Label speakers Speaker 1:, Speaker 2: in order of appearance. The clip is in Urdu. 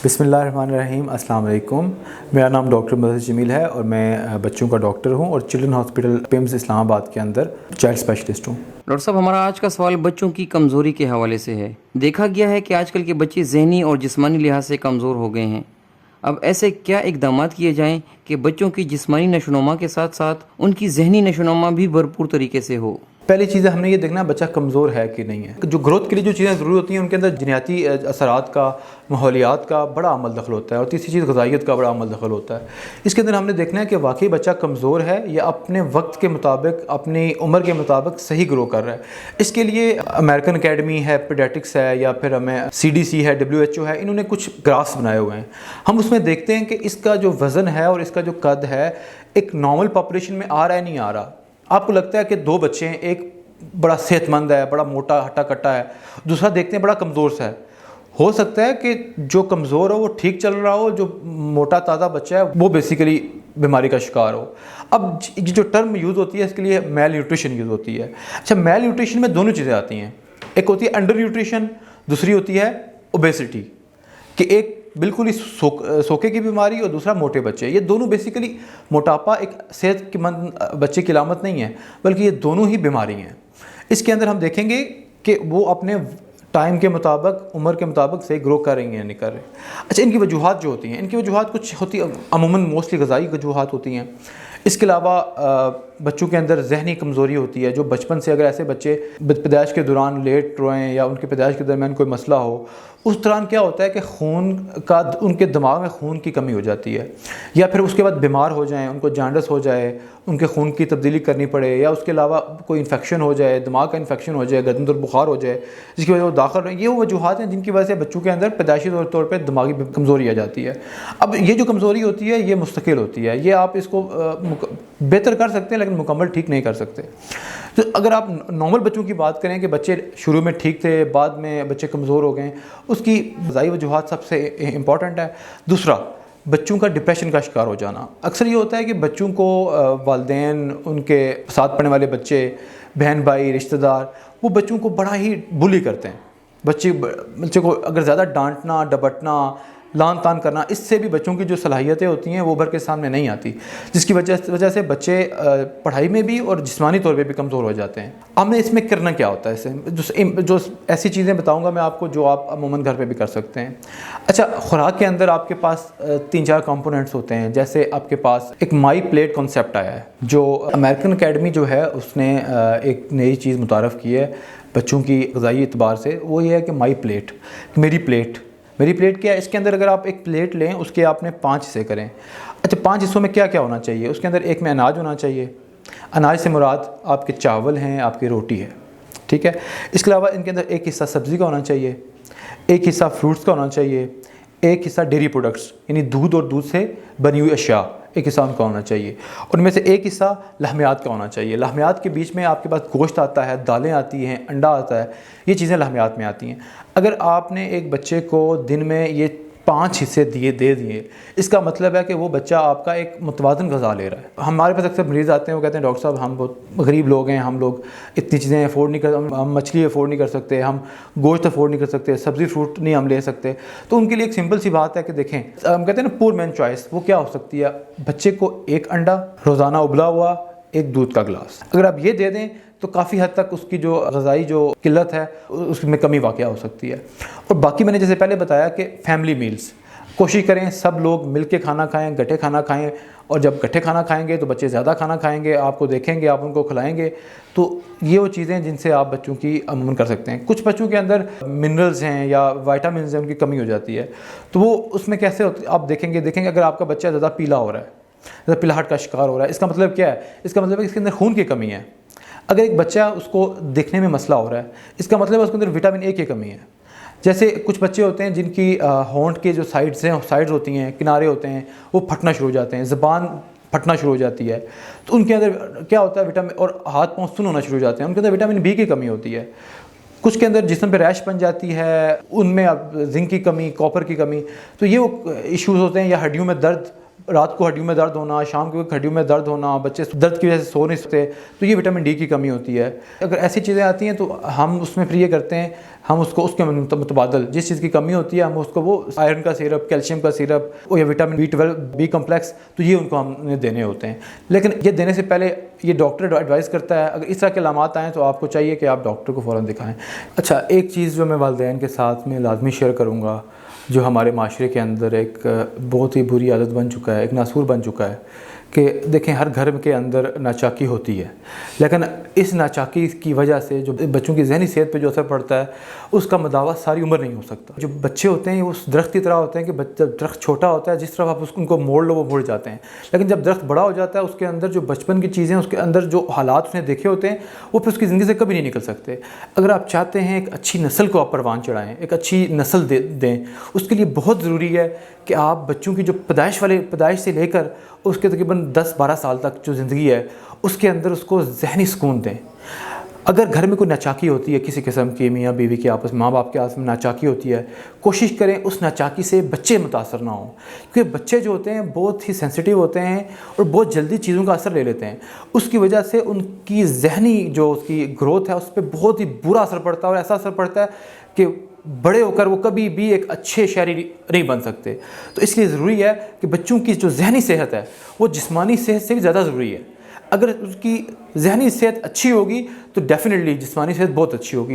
Speaker 1: بسم اللہ الرحمن الرحیم۔ السلام علیکم۔ میرا نام ڈاکٹر مظہر جمیل ہے اور میں بچوں کا ڈاکٹر ہوں اور چلڈرن ہاسپٹل پیمز اسلام آباد کے اندر چائلڈ اسپیشلسٹ ہوں۔
Speaker 2: ڈاکٹر صاحب، ہمارا آج کا سوال بچوں کی کمزوری کے حوالے سے ہے۔ دیکھا گیا ہے کہ آج کل کے بچے ذہنی اور جسمانی لحاظ سے کمزور ہو گئے ہیں۔ اب ایسے کیا اقدامات کیے جائیں کہ بچوں کی جسمانی نشوونما کے ساتھ ساتھ ان کی ذہنی نشوونما بھی بھرپور طریقے سے ہو؟
Speaker 1: پہلی چیز ہے ہم نے یہ دیکھنا بچہ کمزور ہے کہ نہیں ہے۔ جو گروتھ کے لیے جو چیزیں ضروری ہوتی ہیں ان کے اندر جینیاتی اثرات کا، ماحولیات کا بڑا عمل دخل ہوتا ہے، اور تیسری چیز غذائیت کا بڑا عمل دخل ہوتا ہے۔ اس کے اندر ہم نے دیکھنا ہے کہ واقعی بچہ کمزور ہے یا اپنے وقت کے مطابق، اپنی عمر کے مطابق صحیح گرو کر رہا ہے۔ اس کے لیے امریکن اکیڈمی ہے، پیڈیاٹرکس ہے، یا پھر ہمیں CDC ہے، WHO ہے، انہوں نے کچھ گرافس بنائے ہوئے ہیں۔ ہم اس میں دیکھتے ہیں کہ اس کا جو وزن ہے اور اس کا جو قد ہے ایک نارمل پاپولیشن میں آ رہا ہے نہیں آ رہا۔ آپ کو لگتا ہے کہ دو بچے ہیں، ایک بڑا صحت مند ہے، بڑا موٹا ہٹا کٹا ہے، دوسرا دیکھتے ہیں بڑا کمزور سا ہے۔ ہو سکتا ہے کہ جو کمزور ہو وہ ٹھیک چل رہا ہو، جو موٹا تازہ بچہ ہے وہ بیسیکلی بیماری کا شکار ہو۔ اب جو ٹرم یوز ہوتی ہے اس کے لیے میل نیوٹریشن یوز ہوتی ہے۔ اچھا، میل نیوٹریشن میں دونوں چیزیں آتی ہیں، ایک ہوتی ہے انڈر نیوٹریشن، دوسری ہوتی ہے اوبیسٹی، کہ ایک بالکل ہی سوکے کی بیماری اور دوسرا موٹے بچے۔ یہ دونوں بیسیکلی موٹاپا ایک صحت مند بچے کی علامت نہیں ہے، بلکہ یہ دونوں ہی بیماری ہیں۔ اس کے اندر ہم دیکھیں گے کہ وہ اپنے ٹائم کے مطابق، عمر کے مطابق صحیح گرو کر رہی ہیں یا نہیں کر رہے۔ اچھا، ان کی وجوہات جو ہوتی ہیں، ان کی وجوہات کچھ ہوتی ہیں، عموماً موسٹلی غذائی وجوہات ہوتی ہیں۔ اس کے علاوہ بچوں کے اندر ذہنی کمزوری ہوتی ہے، جو بچپن سے اگر ایسے بچے پیدائش کے دوران لیٹ روئیں یا ان کے پیدائش کے درمیان کوئی مسئلہ ہو، اس دوران کیا ہوتا ہے کہ خون کا، ان کے دماغ میں خون کی کمی ہو جاتی ہے، یا پھر اس کے بعد بیمار ہو جائیں، ان کو جانڈس ہو جائے، ان کے خون کی تبدیلی کرنی پڑے، یا اس کے علاوہ کوئی انفیکشن ہو جائے، دماغ کا انفیکشن ہو جائے، گردن در بخار ہو جائے جس کی وجہ سے وہ داخل رہیں۔ یہ وہ وجوہات ہیں جن کی وجہ سے بچوں کے اندر پیدائشی طور پہ دماغی کمزوری آ جاتی ہے۔ اب یہ جو کمزوری ہوتی ہے یہ مستقل ہوتی ہے، یہ آپ اس کو بہتر کر سکتے ہیں لیکن مکمل ٹھیک نہیں کر سکتے۔ تو اگر آپ نارمل بچوں کی بات کریں کہ بچے شروع میں ٹھیک تھے، بعد میں بچے کمزور ہو گئے، اس کی غذائی وجوہات سب سے امپورٹنٹ ہے۔ دوسرا، بچوں کا ڈپریشن کا شکار ہو جانا۔ اکثر یہ ہوتا ہے کہ بچوں کو والدین، ان کے ساتھ پڑھنے والے بچے، بہن بھائی، رشتہ دار، وہ بچوں کو بڑا ہی بلی کرتے ہیں۔ بچے کو اگر زیادہ ڈانٹنا، ڈپٹنا، لان تان کرنا، اس سے بھی بچوں کی جو صلاحیتیں ہوتی ہیں وہ ابھر کے سامنے نہیں آتی، جس کی وجہ سے بچے پڑھائی میں بھی اور جسمانی طور پہ بھی کمزور ہو جاتے ہیں۔ ہم نے اس میں کرنا کیا ہوتا ہے؟ جو ایسی چیزیں بتاؤں گا میں آپ کو جو آپ عموماً گھر پہ بھی کر سکتے ہیں۔ اچھا، خوراک کے اندر آپ کے پاس 3-4 کمپوننٹس ہوتے ہیں۔ جیسے آپ کے پاس ایک مائی پلیٹ کنسیپٹ آیا ہے، جو امریکن اکیڈمی جو ہے اس نے ایک نئی چیز متعارف کی ہے بچوں کی غذائی اعتبار سے۔ وہ یہ ہے کہ مائی پلیٹ، میری پلیٹ۔ میری پلیٹ کیا ہے؟ اس کے اندر اگر آپ ایک پلیٹ لیں، اس کے آپ نے 5 حصے کریں۔ اچھا، 5 حصوں میں کیا کیا ہونا چاہیے؟ اس کے اندر ایک میں اناج ہونا چاہیے۔ اناج سے مراد آپ کے چاول ہیں، آپ کی روٹی ہے، ٹھیک ہے۔ اس کے علاوہ ان کے اندر ایک حصہ سبزی کا ہونا چاہیے، ایک حصہ فروٹس کا ہونا چاہیے، ایک حصہ ڈیری پروڈکٹس یعنی دودھ اور دودھ سے بنی ہوئی اشیاء، ایک حصہ ان کا ہونا چاہیے۔ ان میں سے ایک حصہ لحمیات کا ہونا چاہیے۔ لحمیات کے بیچ میں آپ کے پاس گوشت آتا ہے، دالیں آتی ہیں، انڈا آتا ہے، یہ چیزیں لحمیات میں آتی ہیں۔ اگر آپ نے ایک بچے کو دن میں یہ 5 حصے دے دیے، اس کا مطلب ہے کہ وہ بچہ آپ کا ایک متوازن غذا لے رہا ہے۔ ہمارے پاس اکثر مریض آتے ہیں، وہ کہتے ہیں ڈاکٹر صاحب ہم بہت غریب لوگ ہیں، ہم لوگ اتنی چیزیں افورڈ نہیں کر، ہم مچھلی افورڈ نہیں کر سکتے، ہم گوشت افورڈ نہیں کر سکتے، سبزی فروٹ نہیں ہم لے سکتے۔ تو ان کے لیے ایک سمپل سی بات ہے کہ دیکھیں، ہم کہتے ہیں نا پور مین چوائس، وہ کیا ہو سکتی ہے؟ بچے کو ایک انڈا روزانہ ابلا ہوا، ایک دودھ کا گلاس، اگر آپ یہ دے دیں تو کافی حد تک اس کی جو غذائی جو قلت ہے اس میں کمی واقع ہو سکتی ہے۔ اور باقی میں نے جیسے پہلے بتایا کہ فیملی میلز، کوشش کریں سب لوگ مل کے کھانا کھائیں، گٹھے کھانا کھائیں، اور جب گٹھے کھانا کھائیں گے تو بچے زیادہ کھانا کھائیں گے، آپ کو دیکھیں گے، آپ ان کو کھلائیں گے، تو یہ وہ چیزیں جن سے آپ بچوں کی عموماً کر سکتے ہیں۔ کچھ بچوں کے اندر منرلز ہیں یا وائٹامنز ہیں، ان کی کمی ہو جاتی ہے، تو وہ اس میں کیسے ہوتی آپ دیکھیں گے اگر آپ کا بچہ زیادہ پیلا ہو رہا ہے، زیادہ پلاہٹ کا شکار ہو رہا ہے، اس کا مطلب کیا ہے؟ اس کا مطلب ہے اس کے اندر خون کی کمی ہے۔ اگر ایک بچہ اس کو دیکھنے میں مسئلہ ہو رہا ہے، اس کا مطلب ہے اس کے اندر وٹامن A کی کمی ہے۔ جیسے کچھ بچے ہوتے ہیں جن کی ہونٹ کے جو سائڈز ہوتی ہیں، کنارے ہوتے ہیں، وہ پھٹنا شروع ہو جاتے ہیں، زبان پھٹنا شروع ہو جاتی ہے، تو ان کے اندر کیا ہوتا ہے؟ وٹامن، اور ہاتھ پاؤں سن ہونا شروع ہو جاتے ہیں، ان کے اندر وٹامن B کی کمی ہوتی ہے۔ کچھ کے اندر جسم پہ ریش بن جاتی ہے، ان میں زنک کی کمی، کاپر کی کمی، تو یہ وہ ایشوز ہوتے ہیں، یا ہڈیوں میں درد رات کو ہڈیوں میں درد ہونا، شام کو ہڈیوں میں درد ہونا، بچے درد کی وجہ سے سو نہیں سکتے، تو یہ وٹامن ڈی کی کمی ہوتی ہے۔ اگر ایسی چیزیں آتی ہیں تو ہم اس میں پھر یہ کرتے ہیں، ہم اس کے متبادل جس چیز کی کمی ہوتی ہے ہم اس کو وہ آئرن کا سیرپ، کیلشیم کا سیرپ یا وٹامن B12 B کمپلیکس، تو یہ ان کو ہم نے دینے ہوتے ہیں۔ لیکن یہ دینے سے پہلے یہ ڈاکٹر ایڈوائز کرتا ہے، اگر اس طرح کے علامات آئیں تو آپ کو چاہیے کہ آپ ڈاکٹر کو فوراً دکھائیں۔ اچھا، ایک چیز جو میں والدین کے ساتھ میں لازمی شیئر کروں گا، جو ہمارے معاشرے کے اندر ایک بہت ہی بری عادت بن چکا ہے، ایک ناسور بن چکا ہے، کہ دیکھیں ہر گھر کے اندر ناچاکی ہوتی ہے، لیکن اس ناچاکی کی وجہ سے جو بچوں کی ذہنی صحت پہ جو اثر پڑتا ہے اس کا مداوع ساری عمر نہیں ہو سکتا۔ جو بچے ہوتے ہیں اس درخت کی طرح ہوتے ہیں کہ جب درخت چھوٹا ہوتا ہے جس طرح آپ ان کو موڑ لو وہ مڑ جاتے ہیں، لیکن جب درخت بڑا ہو جاتا ہے اس کے اندر جو بچپن کی چیزیں، اس کے اندر جو حالات اس نے دیکھے ہوتے ہیں وہ پھر اس کی زندگی سے کبھی نہیں نکل سکتے۔ اگر آپ چاہتے ہیں ایک اچھی نسل کو آپ پروان چڑھائیں، ایک اچھی نسل دیں، اس کے لیے بہت ضروری ہے کہ آپ بچوں کی جو پیدائش سے لے کر اس کے تقریباً 10-12 سال تک جو زندگی ہے اس کے اندر اس کو ذہنی سکون دیں۔ اگر گھر میں کوئی ناچاکی ہوتی ہے کسی قسم کی، میاں بیوی کے آپس میں، ماں باپ کے آپس میں ناچاکی ہوتی ہے، کوشش کریں اس ناچاکی سے بچے متاثر نہ ہوں، کیونکہ بچے جو ہوتے ہیں بہت ہی سینسٹیو ہوتے ہیں اور بہت جلدی چیزوں کا اثر لے لیتے ہیں۔ اس کی وجہ سے ان کی ذہنی جو اس کی گروتھ ہے اس پہ بہت ہی برا اثر پڑتا ہے، اور ایسا اثر پڑتا ہے کہ بڑے ہو کر وہ کبھی بھی ایک اچھے شہری نہیں بن سکتے۔ تو اس لیے ضروری ہے کہ بچوں کی جو ذہنی صحت ہے وہ جسمانی صحت سے بھی زیادہ ضروری ہے۔ اگر اس کی ذہنی صحت اچھی ہوگی تو ڈیفینیٹلی جسمانی صحت بہت اچھی ہوگی۔